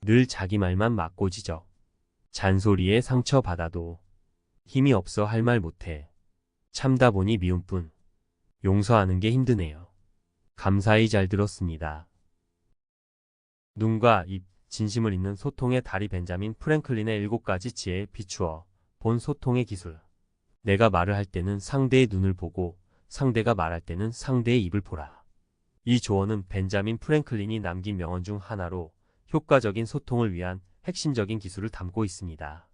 늘 자기 말만 맞고 지적. 잔소리에 상처받아도 힘이 없어 할 말 못해. 참다 보니 미운 뿐. 용서하는 게 힘드네요. 감사히 잘 들었습니다. 눈과 입, 진심을 잇는 소통의 달인 벤자민 프랭클린의 7가지 지혜에 비추어 본 소통의 기술. 내가 말을 할 때는 상대의 눈을 보고 상대가 말할 때는 상대의 입을 보라. 이 조언은 벤자민 프랭클린이 남긴 명언 중 하나로 효과적인 소통을 위한 핵심적인 기술을 담고 있습니다.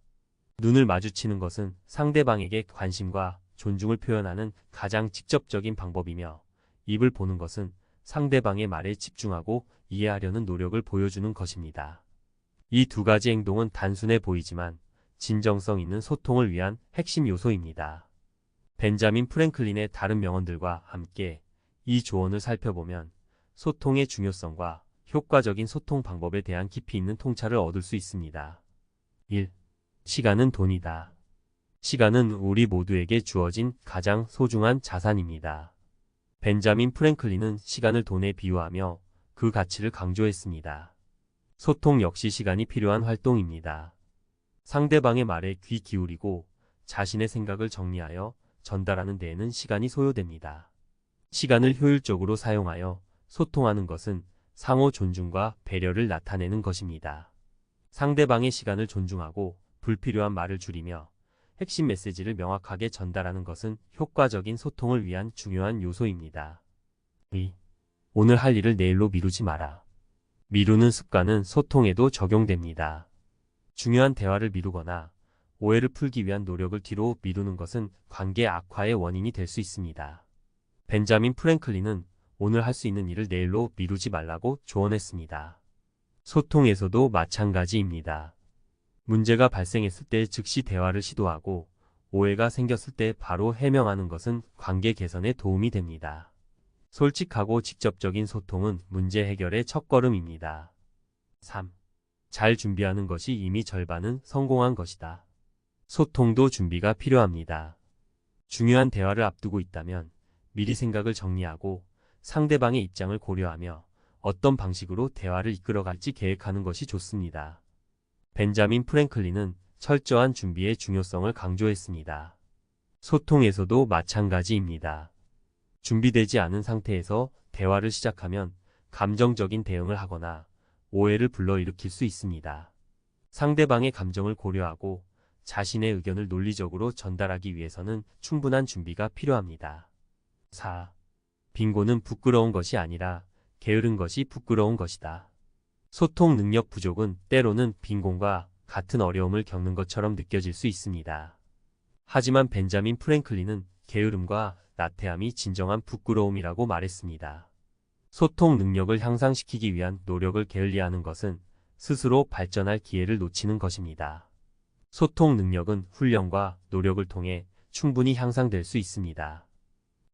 눈을 마주치는 것은 상대방에게 관심과 존중을 표현하는 가장 직접적인 방법이며, 입을 보는 것은 상대방의 말에 집중하고 이해하려는 노력을 보여주는 것입니다. 이 두 가지 행동은 단순해 보이지만 진정성 있는 소통을 위한 핵심 요소입니다. 벤자민 프랭클린의 다른 명언들과 함께 이 조언을 살펴보면 소통의 중요성과 효과적인 소통 방법에 대한 깊이 있는 통찰을 얻을 수 있습니다. 1. 시간은 돈이다. 시간은 우리 모두에게 주어진 가장 소중한 자산입니다. 벤자민 프랭클린은 시간을 돈에 비유하며 그 가치를 강조했습니다. 소통 역시 시간이 필요한 활동입니다. 상대방의 말에 귀 기울이고 자신의 생각을 정리하여 전달하는 데에는 시간이 소요됩니다. 시간을 효율적으로 사용하여 소통하는 것은 상호 존중과 배려를 나타내는 것입니다. 상대방의 시간을 존중하고 불필요한 말을 줄이며 핵심 메시지를 명확하게 전달하는 것은 효과적인 소통을 위한 중요한 요소입니다. 2. 오늘 할 일을 내일로 미루지 마라. 미루는 습관은 소통에도 적용됩니다. 중요한 대화를 미루거나 오해를 풀기 위한 노력을 뒤로 미루는 것은 관계 악화의 원인이 될 수 있습니다. 벤자민 프랭클린은 오늘 할 수 있는 일을 내일로 미루지 말라고 조언했습니다. 소통에서도 마찬가지입니다. 문제가 발생했을 때 즉시 대화를 시도하고 오해가 생겼을 때 바로 해명하는 것은 관계 개선에 도움이 됩니다. 솔직하고 직접적인 소통은 문제 해결의 첫걸음입니다. 3. 잘 준비하는 것이 이미 절반은 성공한 것이다. 소통도 준비가 필요합니다. 중요한 대화를 앞두고 있다면 미리 생각을 정리하고 상대방의 입장을 고려하며 어떤 방식으로 대화를 이끌어갈지 계획하는 것이 좋습니다. 벤자민 프랭클린은 철저한 준비의 중요성을 강조했습니다. 소통에서도 마찬가지입니다. 준비되지 않은 상태에서 대화를 시작하면 감정적인 대응을 하거나 오해를 불러일으킬 수 있습니다. 상대방의 감정을 고려하고 자신의 의견을 논리적으로 전달하기 위해서는 충분한 준비가 필요합니다. 4. 빈곤은 부끄러운 것이 아니라 게으른 것이 부끄러운 것이다. 소통 능력 부족은 때로는 빈곤과 같은 어려움을 겪는 것처럼 느껴질 수 있습니다. 하지만 벤자민 프랭클린은 게으름과 나태함이 진정한 부끄러움이라고 말했습니다. 소통 능력을 향상시키기 위한 노력을 게을리하는 것은 스스로 발전할 기회를 놓치는 것입니다. 소통 능력은 훈련과 노력을 통해 충분히 향상될 수 있습니다.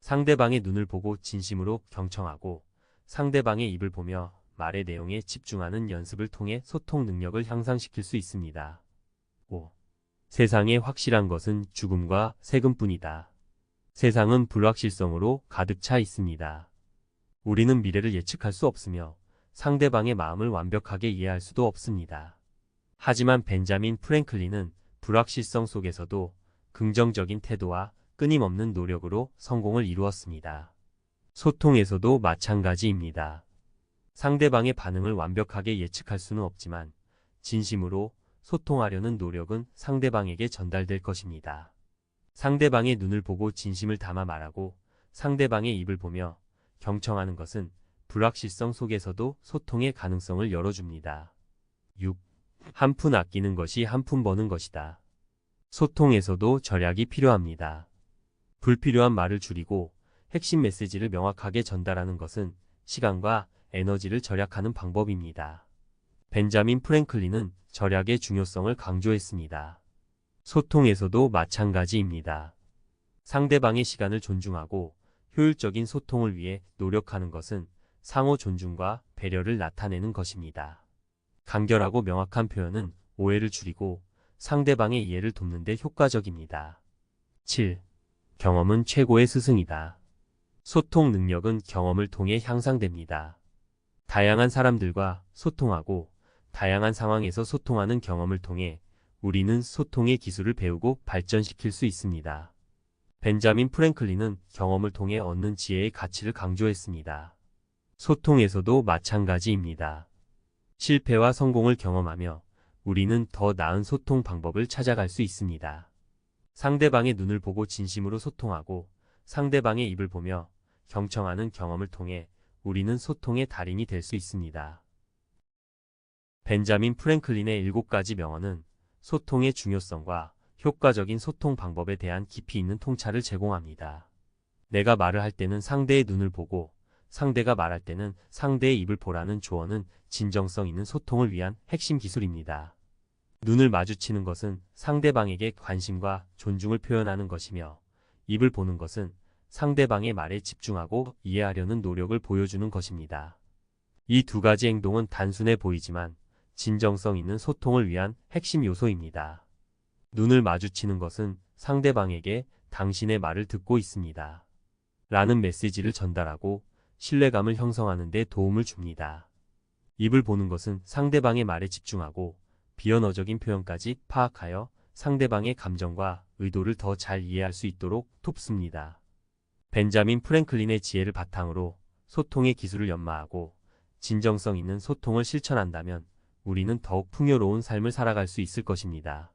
상대방의 눈을 보고 진심으로 경청하고 상대방의 입을 보며 말의 내용에 집중하는 연습을 통해 소통 능력을 향상시킬 수 있습니다. 5. 세상에 확실한 것은 죽음과 세금뿐이다. 세상은 불확실성으로 가득 차 있습니다. 우리는 미래를 예측할 수 없으며 상대방의 마음을 완벽하게 이해할 수도 없습니다. 하지만 벤자민 프랭클린은 불확실성 속에서도 긍정적인 태도와 끊임없는 노력으로 성공을 이루었습니다. 소통에서도 마찬가지입니다. 상대방의 반응을 완벽하게 예측할 수는 없지만 진심으로 소통하려는 노력은 상대방에게 전달될 것입니다. 상대방의 눈을 보고 진심을 담아 말하고 상대방의 입을 보며 경청하는 것은 불확실성 속에서도 소통의 가능성을 열어줍니다. 6. 한 푼 아끼는 것이 한 푼 버는 것이다. 소통에서도 절약이 필요합니다. 불필요한 말을 줄이고 핵심 메시지를 명확하게 전달하는 것은 시간과 에너지를 절약하는 방법입니다. 벤자민 프랭클린은 절약의 중요성을 강조했습니다. 소통에서도 마찬가지입니다. 상대방의 시간을 존중하고 효율적인 소통을 위해 노력하는 것은 상호 존중과 배려를 나타내는 것입니다. 간결하고 명확한 표현은 오해를 줄이고 상대방의 이해를 돕는 데 효과적입니다. 7. 경험은 최고의 스승이다. 소통 능력은 경험을 통해 향상됩니다. 다양한 사람들과 소통하고 다양한 상황에서 소통하는 경험을 통해 우리는 소통의 기술을 배우고 발전시킬 수 있습니다. 벤자민 프랭클린은 경험을 통해 얻는 지혜의 가치를 강조했습니다. 소통에서도 마찬가지입니다. 실패와 성공을 경험하며 우리는 더 나은 소통 방법을 찾아갈 수 있습니다. 상대방의 눈을 보고 진심으로 소통하고 상대방의 입을 보며 경청하는 경험을 통해 우리는 소통의 달인이 될 수 있습니다. 벤자민 프랭클린의 7가지 명언은 소통의 중요성과 효과적인 소통 방법에 대한 깊이 있는 통찰을 제공합니다. 내가 말을 할 때는 상대의 눈을 보고 상대가 말할 때는 상대의 입을 보라는 조언은 진정성 있는 소통을 위한 핵심 기술입니다. 눈을 마주치는 것은 상대방에게 관심과 존중을 표현하는 것이며 입을 보는 것은 상대방의 말에 집중하고 이해하려는 노력을 보여주는 것입니다. 이 2가지 행동은 단순해 보이지만 진정성 있는 소통을 위한 핵심 요소입니다. 눈을 마주치는 것은 상대방에게 당신의 말을 듣고 있습니다. 라는 메시지를 전달하고 신뢰감을 형성하는 데 도움을 줍니다. 입을 보는 것은 상대방의 말에 집중하고 비언어적인 표현까지 파악하여 상대방의 감정과 의도를 더 잘 이해할 수 있도록 돕습니다. 벤자민 프랭클린의 지혜를 바탕으로 소통의 기술을 연마하고 진정성 있는 소통을 실천한다면 우리는 더욱 풍요로운 삶을 살아갈 수 있을 것입니다.